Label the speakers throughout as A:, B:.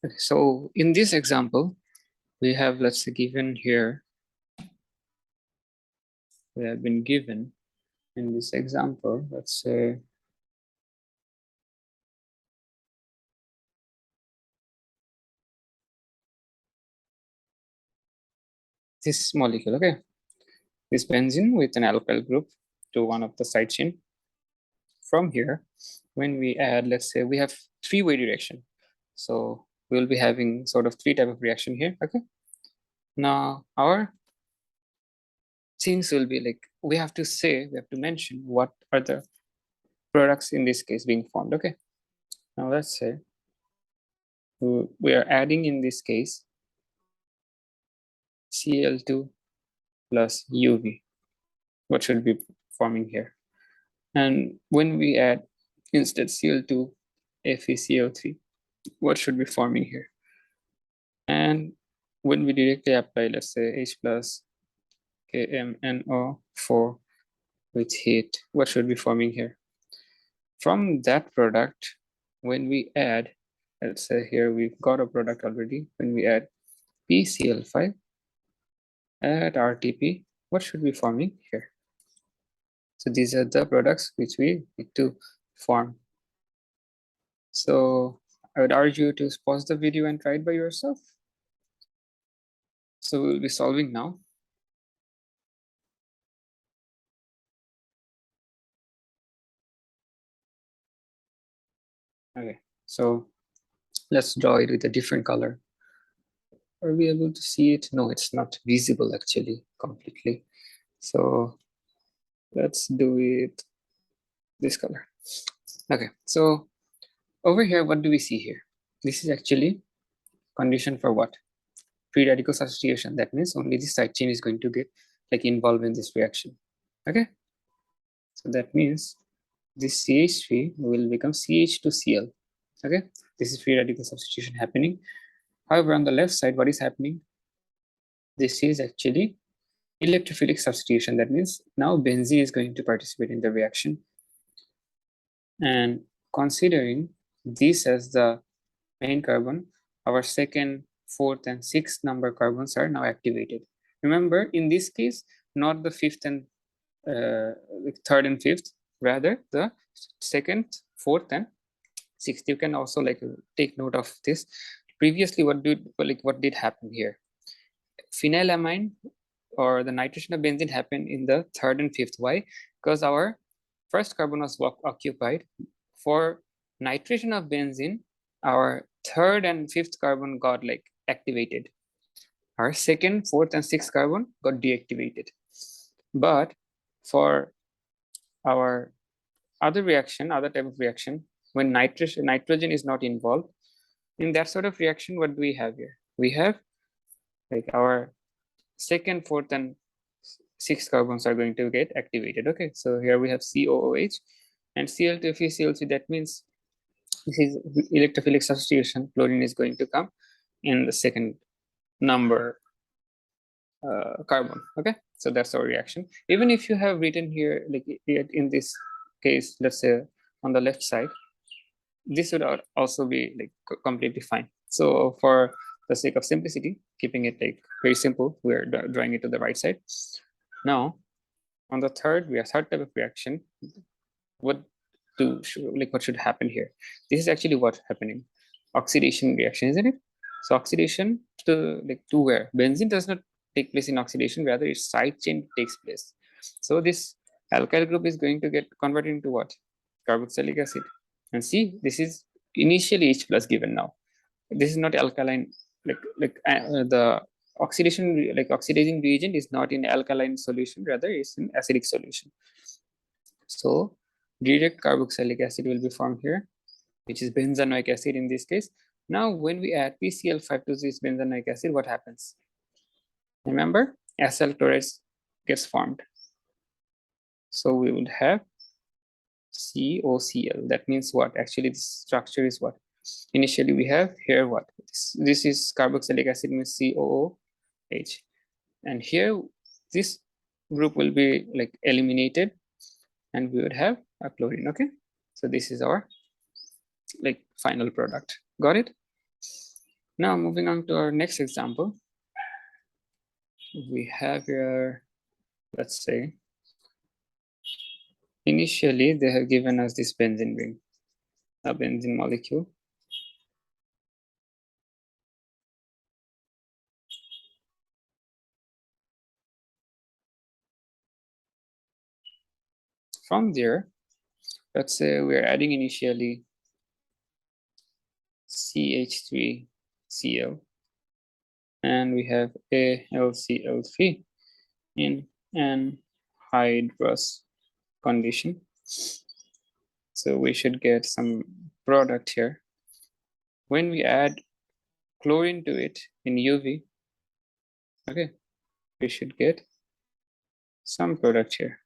A: Okay, so in this example, we have, let's say, given here, we have been given in this example, let's say, this molecule, okay, this benzene with an alkyl group to one of the side chain. From here, when we add, let's say we have three-way reaction, so we'll be having sort of three type of reaction here. Okay, now our things will be like, we have to mention what are the products in this case being formed. Okay, now let's say we are adding in this case Cl2 plus UV. What should be forming here? And when we add instead Cl2 FeCl3, what should be forming here? And when we directly apply, let's say H plus KMNO4 with heat, what should be forming here? From that product, when we add, let's say here we've got a product already, when we add PCl5 at RTP, what should be forming here? So these are the products which we need to form. So I would urge you to pause the video and try it by yourself. So we'll be solving now. Okay, so let's draw it with a different color. Are we able to see it? No, it's not visible actually completely. So let's do it this color. Okay, so over here, what do we see here? This is actually condition for what? Free radical substitution. That means only the side chain is going to get like involved in this reaction. Okay, so that means this CH3 will become CH2Cl. Okay, this is free radical substitution happening. However, on the left side, what is happening? This is actually electrophilic substitution. That means now benzene is going to participate in the reaction. And considering this as the main carbon, our second, fourth, and sixth number carbons are now activated. Remember, in this case, not the fifth and third and fifth, rather the second, fourth, and sixth. You can also like take note of this. Previously, what did happen here? Phenylamine or the nitration of benzene happened in the third and fifth. Why? Because our first carbon was occupied. For nitration of benzene, our third and fifth carbon got like activated. Our second, fourth, and sixth carbon got deactivated. But for our other type of reaction, when nitrogen is not involved, in that sort of reaction, what do we have here? We have like our second, fourth, and sixth carbons are going to get activated. Okay, so here we have COOH and Cl2FeCl3. That means this is electrophilic substitution. Chlorine is going to come in the second number carbon. Okay, so that's our reaction. Even if you have written here, like in this case, let's say on the left side, this would also be like completely fine. So for the sake of simplicity, keeping it like very simple, we're drawing it to the right side. Now, on the third type of reaction, what should happen here? This is actually what's happening. Oxidation reaction, isn't it? So oxidation to where? Benzene does not take place in oxidation, rather its side chain takes place. So this alkyl group is going to get converted into what? Carboxylic acid. And see, this is initially H plus given now. This is not alkaline, the oxidizing reagent is not in alkaline solution, rather it's in acidic solution. So direct carboxylic acid will be formed here, which is benzenoic acid in this case. Now, when we add PCl5 to this benzenoic acid, what happens? Remember, acyl chloride gets formed. So we would have COCl. That means what? Actually, this structure is what? Initially, we have here what? This is carboxylic acid, means COOH. And here, this group will be like eliminated, and we would have a chlorine. Okay, so this is our like final product. Got it? Now moving on to our next example. We have here, let's say, initially they have given us this benzene ring, a benzene molecule. From there, let's say we're adding initially CH3Cl, and we have AlCl3 in an hydrous condition. So we should get some product here. When we add chlorine to it in UV, okay, we should get some product here.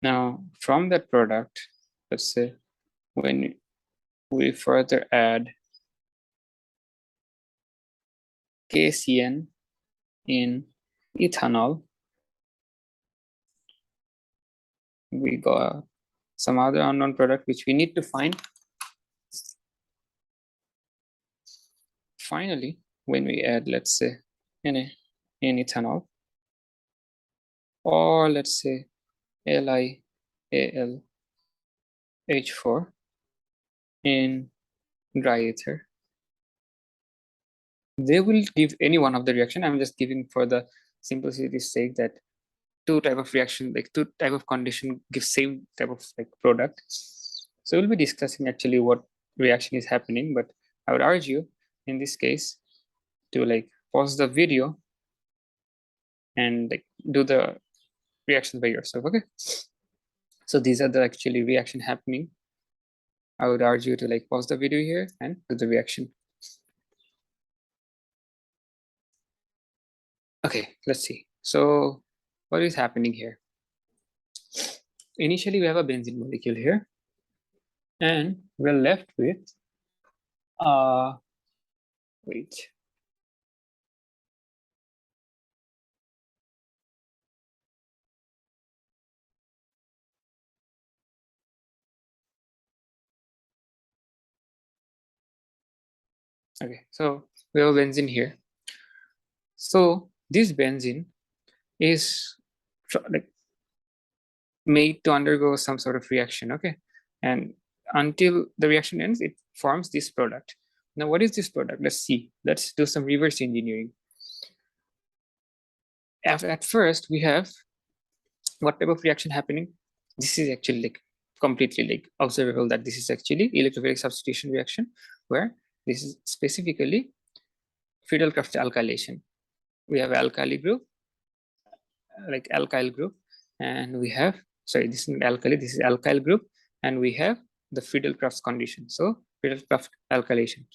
A: Now, from that product, let's say when we further add KCN in ethanol, we got some other unknown product which we need to find. Finally, when we add, let's say, in ethanol, or let's say LiAlH4 in dry ether, they will give any one of the reaction. I'm just giving for the simplicity's sake that two type of reaction, like two type of condition give same type of like product. So we'll be discussing actually what reaction is happening, but I would urge you in this case to like pause the video and like do the reactions by yourself. Okay, so these are the actually reaction happening. I would urge you to like pause the video here and do the reaction. Okay, let's see. So what is happening here? Initially we have a benzene molecule here, and we're left with wait. Okay, so we have benzene here. So this benzene is like made to undergo some sort of reaction, okay? And until the reaction ends, it forms this product. Now, what is this product? Let's see. Let's do some reverse engineering. At first, we have what type of reaction happening? This is actually like completely like observable that this is actually electrophilic substitution reaction, where this is specifically Friedel-Crafts alkylation. We have alkali group, like alkyl group, and we have, sorry, this is not alkali, this is alkyl group, and we have the Friedel-Crafts condition. So Friedel-Crafts alkylation.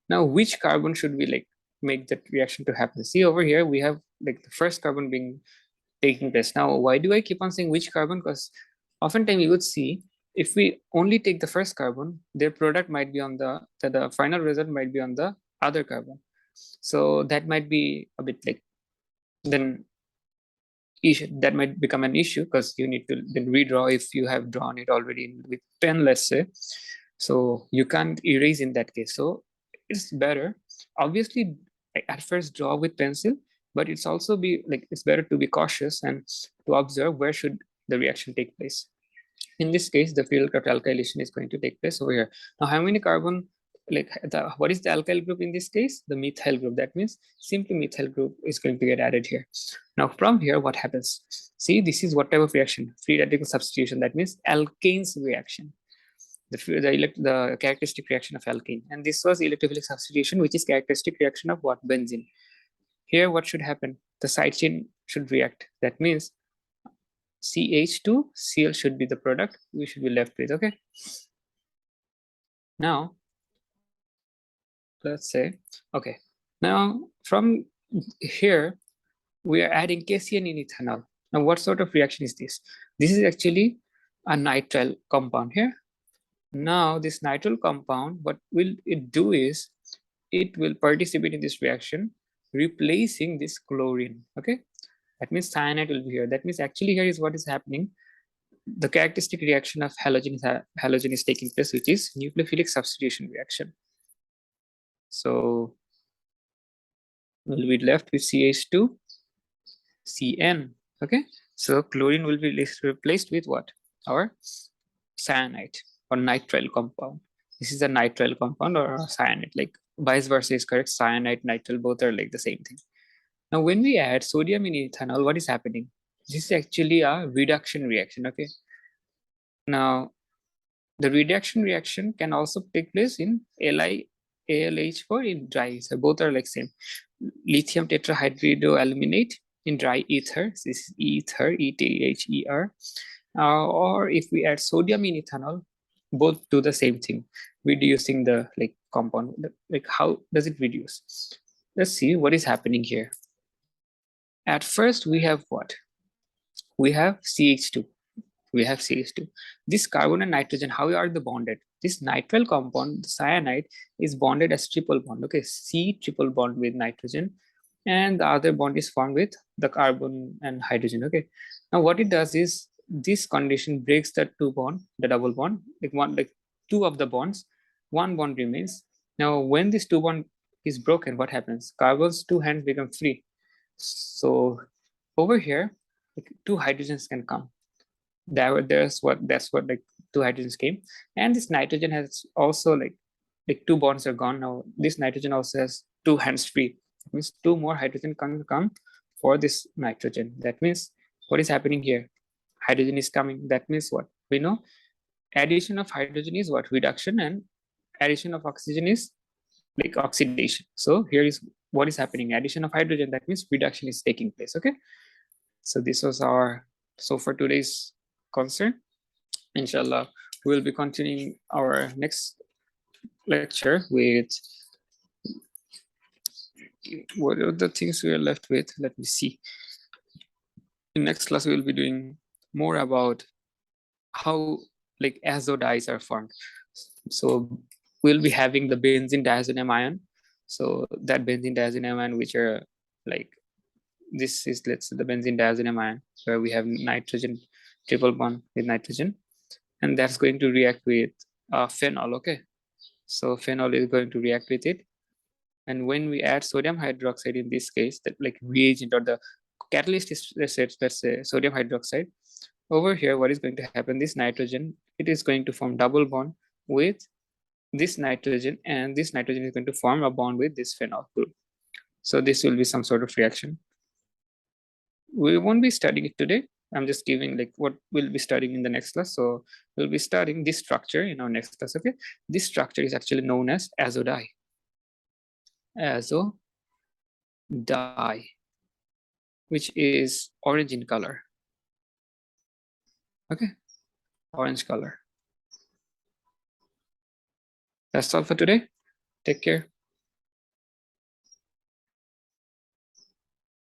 A: Now, which carbon should we like make that reaction to happen? See over here, we have like the first carbon being taking place. Now, why do I keep on saying which carbon? Because oftentimes you would see if we only take the first carbon, their product might be on the final result might be on the other carbon. So that might be a bit like, then that might become an issue because you need to then redraw if you have drawn it already with pen, let's say. So you can't erase in that case. So it's better, obviously, at first draw with pencil, but it's also be like it's better to be cautious and to observe where should the reaction take place. In this case, the Friedel-Crafts alkylation is going to take place over here. Now, how many carbon, like what is the alkyl group in this case? The methyl group. That means simply methyl group is going to get added here. Now, from here, what happens? See, this is what type of reaction? Free radical substitution. That means alkanes reaction. The characteristic reaction of alkane. And this was electrophilic substitution, which is characteristic reaction of what? Benzene. Here, what should happen? The side chain should react. That means CH2, Cl should be the product we should be left with, okay? Now, let's say, okay, now from here, we are adding KCN in ethanol. Now, what sort of reaction is this? This is actually a nitrile compound here. Now, this nitrile compound, what will it do is, it will participate in this reaction, replacing this chlorine, okay? That means cyanide will be here. That means actually here is what is happening. the characteristic reaction of halogen is taking place, which is nucleophilic substitution reaction. So we'll be left with CH2, Cn. Okay, so chlorine will be replaced with what? Our cyanide or nitrile compound. This is a nitrile compound or a cyanide, like vice versa is correct. Cyanide, nitrile, both are like the same thing. Now, when we add sodium in ethanol, what is happening? This is actually a reduction reaction. Okay. Now, the reduction reaction can also take place in AlH4 in dry. So both are like same. Lithium tetrahydroaluminate in dry ether. This is ether, ETHER. Or if we add sodium in ethanol, both do the same thing, reducing the like compound. Like how does it reduce? Let's see what is happening here. At first, we have what? We have CH2. We have CH2. This carbon and nitrogen, how are they bonded? This nitrile compound, the cyanide, is bonded as triple bond. Okay, C triple bond with nitrogen, and the other bond is formed with the carbon and hydrogen. Okay, now what it does is this condition breaks the two bond, the double bond, like two of the bonds, one bond remains. Now, when this two bond is broken, what happens? Carbon's two hands become free. So over here, like, two hydrogens can come. That's what like two hydrogens came, and this nitrogen has also like two bonds are gone. Now this nitrogen also has two hands free. That means two more hydrogen can come for this nitrogen. That means what is happening here? Hydrogen is coming. That means what? We know addition of hydrogen is what? Reduction, and addition of oxygen is like oxidation. So here is what is happening. Addition of hydrogen, that means reduction is taking place. Okay, so this was our for today's concern. Inshallah, we will be continuing our next lecture with what are the things we are left with. Let me see. In next class, we will be doing more about how like azo dyes are formed. So we'll be having the benzene diazonium ion. So that benzene diazonium ion, which are like this is, let's say, the benzene diazonium ion, where we have nitrogen triple bond with nitrogen, and that's going to react with phenol. Okay, so phenol is going to react with it, and when we add sodium hydroxide, in this case, that like reagent or the catalyst is, let's say sodium hydroxide. Over here, what is going to happen? This nitrogen, it is going to form double bond with this nitrogen, and this nitrogen is going to form a bond with this phenol group. So this will be some sort of reaction. We won't be studying it today. I'm just giving like what we'll be studying in the next class. So we'll be studying this structure in our next class. Okay, this structure is actually known as azo dye. Azo dye, which is orange in color. Okay, orange color. That's all for today. Take care.